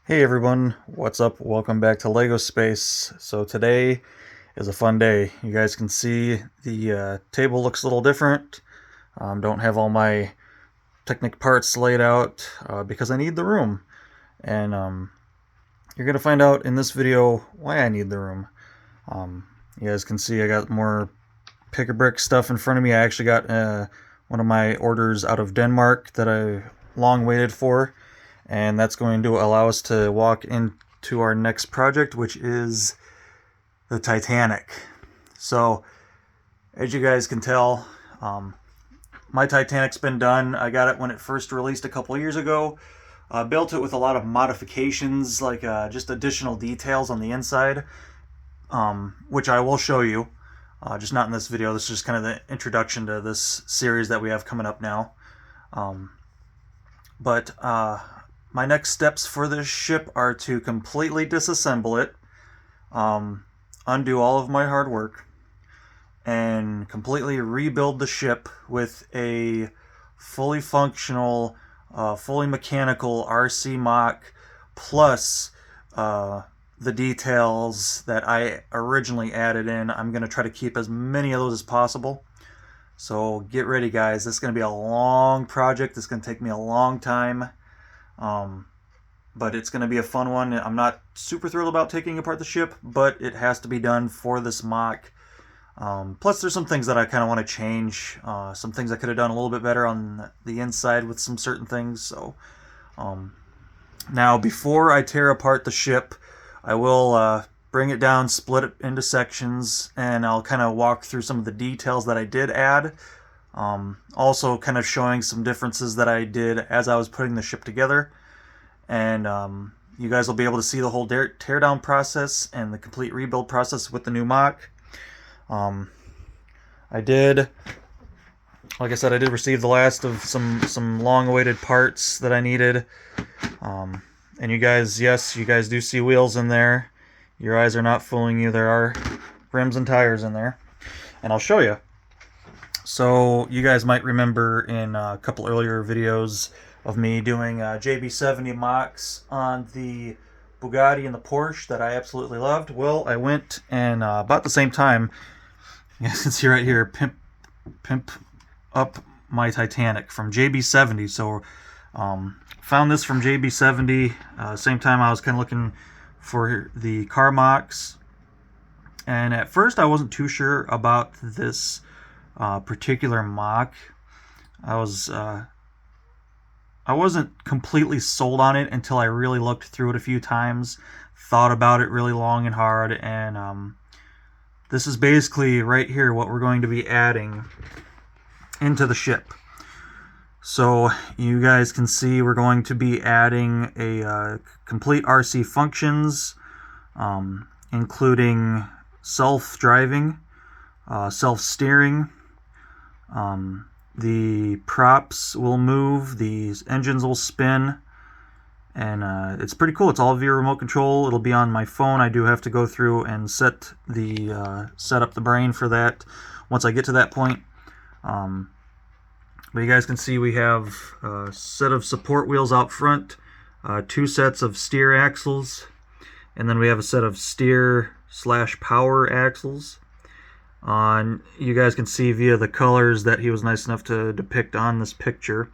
Hey everyone, what's up? Welcome back to Lego Space. So today is a fun day. You guys can see the table looks a little different. Don't have all my Technic parts laid out because I need the room. And you're going to find out in this video why I need the room. You guys can see I got more pick-a-brick stuff in front of me. I actually got one of my orders out of Denmark that I long waited for, and that's going to allow us to walk into our next project, which is the Titanic. So as you guys can tell, my Titanic's been done. I got it when it first released a couple years ago. Built it with a lot of modifications, like just additional details on the inside, which I will show you, just not in this video. This is just kind of the introduction to this series that we have coming up now. But my next steps for this ship are to completely disassemble it, undo all of my hard work, and completely rebuild the ship with a fully functional, fully mechanical RC mock, plus the details that I originally added in. I'm going to try to keep as many of those as possible. So get ready, guys. This is going to be a long project. It's going to take me a long time. But it's going to be a fun one. I'm not super thrilled about taking apart the ship, but it has to be done for this mock. Plus, there's some things that I kind of want to change. Some things I could have done a little bit better on the inside with some certain things. So, now before I tear apart the ship, I will bring it down, split it into sections, and I'll kind of walk through some of the details that I did add. Also kind of showing some differences that I did as I was putting the ship together. And you guys will be able to see the whole teardown process and the complete rebuild process with the new mock. I did, like I said, I did receive the last of some long-awaited parts that I needed. And you guys, yes, you guys do see wheels in there. Your eyes are not fooling you. There are rims and tires in there. And I'll show you. So you guys might remember in a couple earlier videos of me doing JB70 mocks on the Bugatti and the Porsche that I absolutely loved. Well, I went and about the same time, you can see right here, pimp up my Titanic from JB70. So found this from JB70. Same time I was kind of looking for the car mocks. And at first I wasn't too sure about this particular mock. I wasn't completely sold on it until I really looked through it a few times, thought about it really long and hard, and this is basically right here what we're going to be adding into the ship. So you guys can see we're going to be adding a complete RC functions, including self-driving, self-steering. The props will move, the engines will spin, and it's pretty cool. It's all via remote control. It'll be on my phone. I do have to go through and set up the brain for that once I get to that point. But you guys can see we have a set of support wheels out front, 2 sets of steer axles, and then we have a set of steer/power axles. You guys can see via the colors that he was nice enough to depict on this picture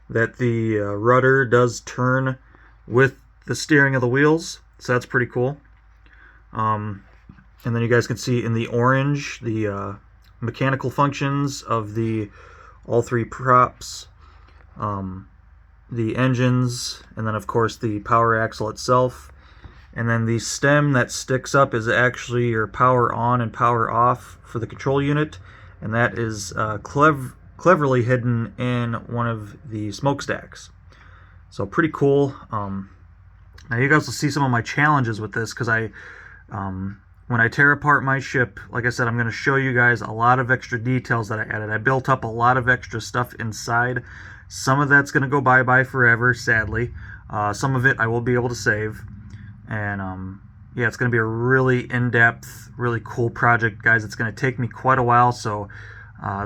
that the rudder does turn with the steering of the wheels, so that's pretty cool. And then you guys can see in the orange the mechanical functions of all 3 props, the engines, and then of course the power axle itself. And then the stem that sticks up is actually your power on and power off for the control unit, and that is cleverly hidden in one of the smokestacks. So pretty cool. Now you guys will see some of my challenges with this, because when I tear apart my ship, like I said, I'm going to show you guys a lot of extra details that I added. I built up a lot of extra stuff inside. Some of that's going to go bye-bye forever, sadly. Some of it I will be able to save. And yeah, it's going to be a really in-depth, really cool project, guys. It's going to take me quite a while, so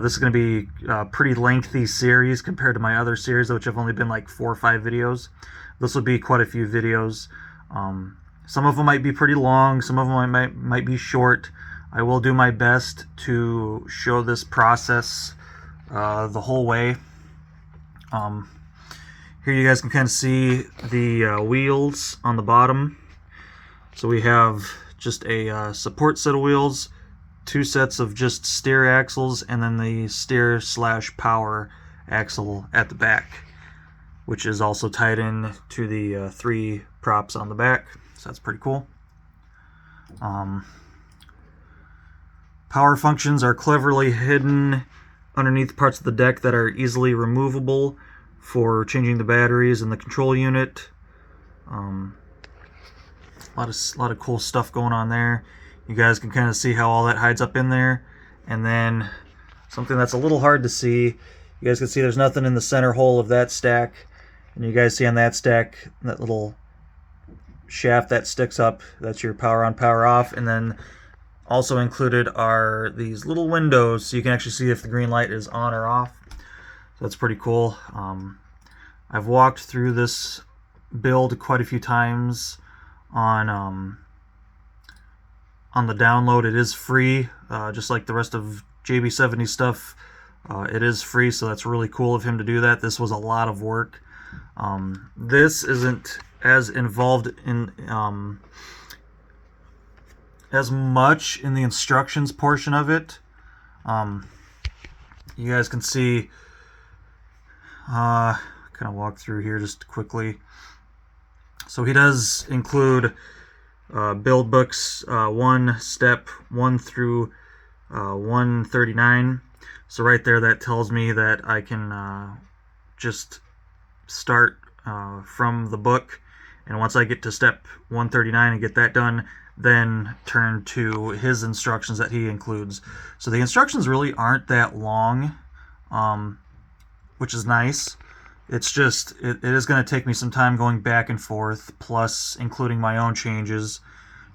this is going to be a pretty lengthy series compared to my other series, which have only been like 4 or 5 videos. this will be quite a few videos. Some of them might be pretty long, some of them might be short. I will do my best to show this process the whole way. Here you guys can kind of see the wheels on the bottom. So we have just a support set of wheels, 2 sets of just steer axles, and then the steer/power axle at the back, which is also tied in to the 3 props on the back. So that's pretty cool. Power functions are cleverly hidden underneath parts of the deck that are easily removable for changing the batteries and the control unit. A lot of cool stuff going on there. You guys can kind of see how all that hides up in there. And then something that's a little hard to see, you guys can see there's nothing in the center hole of that stack. And you guys see on that stack, that little shaft that sticks up, that's your power on, power off. And then also included are these little windows, so you can actually see if the green light is on or off. So that's pretty cool. I've walked through this build quite a few times on the download. It is free, just like the rest of JB70 stuff. It is free, so that's really cool of him to do that. This was a lot of work. This isn't as involved in as much in the instructions portion of it. You guys can see, kind of walk through here just quickly. So he does include build books 1 step 1 through 139. So right there, that tells me that I can just start from the book, and once I get to step 139 and get that done, then turn to his instructions that he includes. So the instructions really aren't that long, which is nice. It's just, it is going to take me some time going back and forth, plus including my own changes.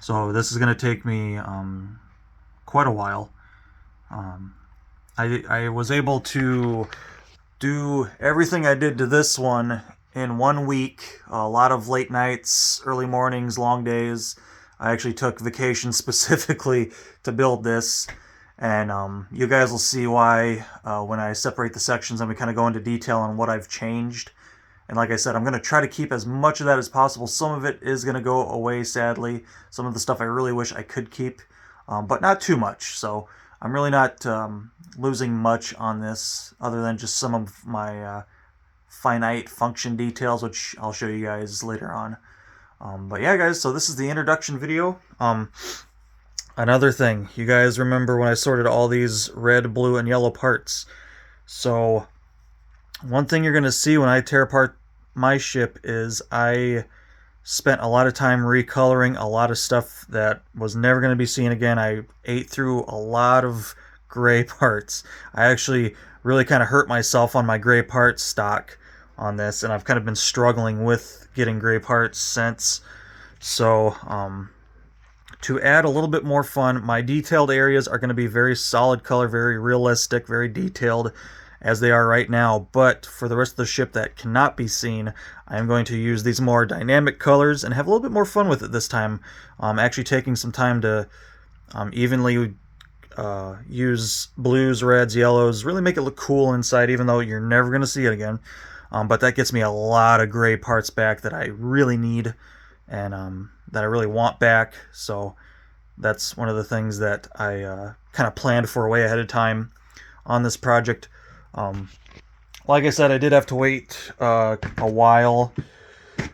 So this is going to take me quite a while. I was able to do everything I did to this one in 1 week. A lot of late nights, early mornings, long days. I actually took vacation specifically to build this, and you guys will see why when I separate the sections and we kind of go into detail on what I've changed. And like I said, I'm going to try to keep as much of that as possible. Some of it is going to go away, sadly. Some of the stuff I really wish I could keep, but not too much. So I'm really not losing much on this, other than just some of my finite function details, which I'll show you guys later on. But yeah, guys, so this is the introduction video. Another thing, you guys remember when I sorted all these red, blue, and yellow parts? So one thing you're going to see when I tear apart my ship is I spent a lot of time recoloring a lot of stuff that was never going to be seen again. I ate through a lot of gray parts. I actually really kind of hurt myself on my gray parts stock on this, and I've kind of been struggling with getting gray parts since. So to add a little bit more fun, my detailed areas are going to be very solid color, very realistic, very detailed, as they are right now. But for the rest of the ship that cannot be seen, I'm going to use these more dynamic colors and have a little bit more fun with it this time. Actually taking some time to evenly use blues, reds, yellows, really make it look cool inside, even though you're never going to see it again. But that gets me a lot of gray parts back that I really need, and that I really want back. So that's one of the things that I kind of planned for way ahead of time on this project. Like I said, I did have to wait a while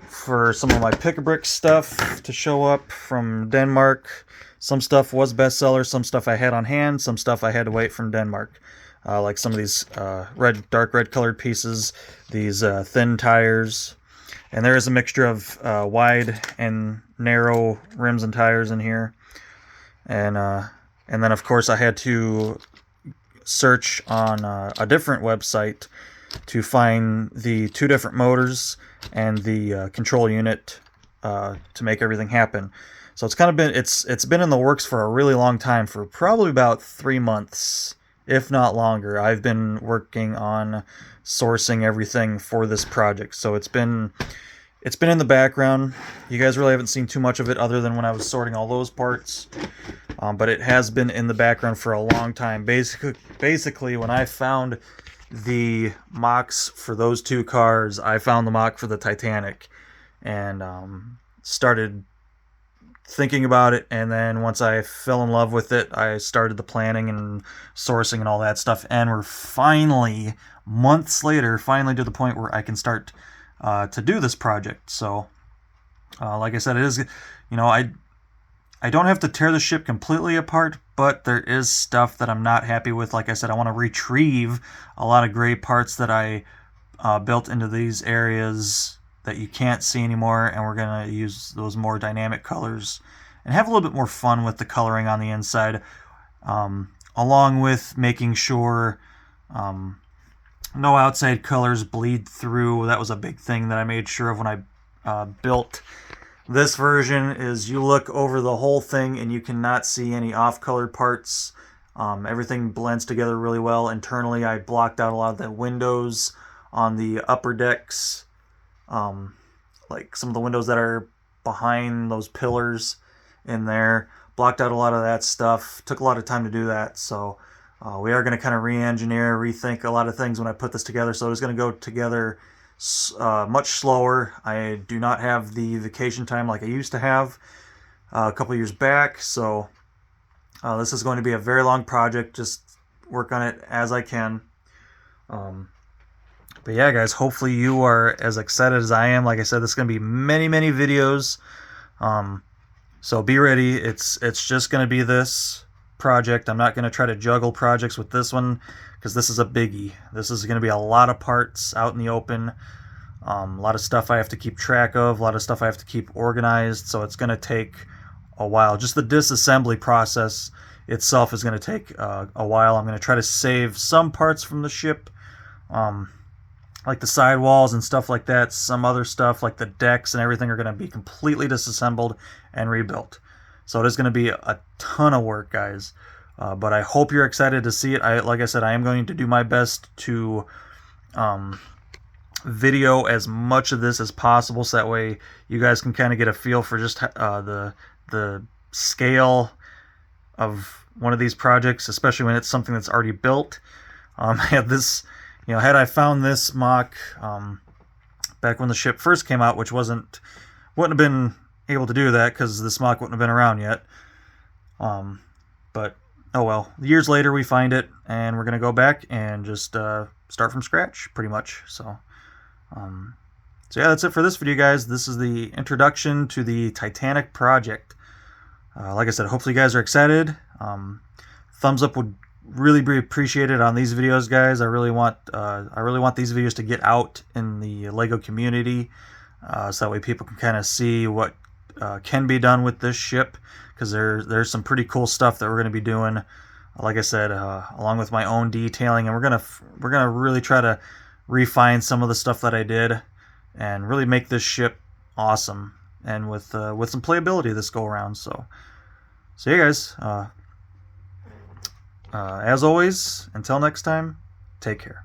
for some of my pick-a-brick stuff to show up from Denmark. Some stuff was bestseller, some stuff I had on hand, some stuff I had to wait from Denmark. Like some of these dark red colored pieces, these thin tires, and there is a mixture of wide and narrow rims and tires in here. And then of course I had to search on a different website to find the 2 different motors and the control unit to make everything happen. So it's kind of been it's been in the works for a really long time, for probably about 3 months, if not longer. I've been working on sourcing everything for this project. So it's been It's been in the background. You guys really haven't seen too much of it other than when I was sorting all those parts. But it has been in the background for a long time. Basically, when I found the mocks for those two cars, I found the mock for the Titanic and started thinking about it. And then once I fell in love with it, I started the planning and sourcing and all that stuff. And we're finally, months later, finally to the point where I can start to do this project. So, like I said, it is, I don't have to tear the ship completely apart, but there is stuff that I'm not happy with. Like I said, I want to retrieve a lot of gray parts that I built into these areas that you can't see anymore, and we're going to use those more dynamic colors and have a little bit more fun with the coloring on the inside, along with making sure no outside colors bleed through. That was a big thing that I made sure of when I built this version, is you look over the whole thing and you cannot see any off-colored parts. Everything blends together really well. Internally, I blocked out a lot of the windows on the upper decks, like some of the windows that are behind those pillars in there. Blocked out a lot of that stuff. Took a lot of time to do that, so we are going to kind of re-engineer, rethink a lot of things when I put this together. So it's going to go together much slower. I do not have the vacation time like I used to have a couple years back, so this is going to be a very long project. Just work on it as I can. But yeah, guys, hopefully you are as excited as I am. Like I said, this is going to be many videos, so be ready. It's just going to be this project. I'm not going to try to juggle projects with this one because this is a biggie. This is going to be a lot of parts out in the open, a lot of stuff I have to keep track of, a lot of stuff I have to keep organized, so it's going to take a while. Just the disassembly process itself is going to take a while. I'm going to try to save some parts from the ship, like the sidewalls and stuff like that. Some other stuff like the decks and everything are going to be completely disassembled and rebuilt. So it is going to be a ton of work, guys. But I hope you're excited to see it. Like I said, I am going to do my best to video as much of this as possible, so that way you guys can kind of get a feel for just the scale of one of these projects, especially when it's something that's already built. Had I found this mock back when the ship first came out, which wouldn't have been able to do that because this mock wouldn't have been around yet. But oh well. Years later, we find it, and we're gonna go back and just start from scratch, pretty much. So yeah, that's it for this video, guys. This is the introduction to the Titanic project. Like I said, hopefully you guys are excited. Thumbs up would really be appreciated on these videos, guys. I really want these videos to get out in the LEGO community, so that way people can kind of see what can be done with this ship, because there's some pretty cool stuff that we're going to be doing. Like I said, along with my own detailing, and we're gonna really try to refine some of the stuff that I did, and really make this ship awesome, and with some playability this go around. So yeah, guys. As always, until next time, take care.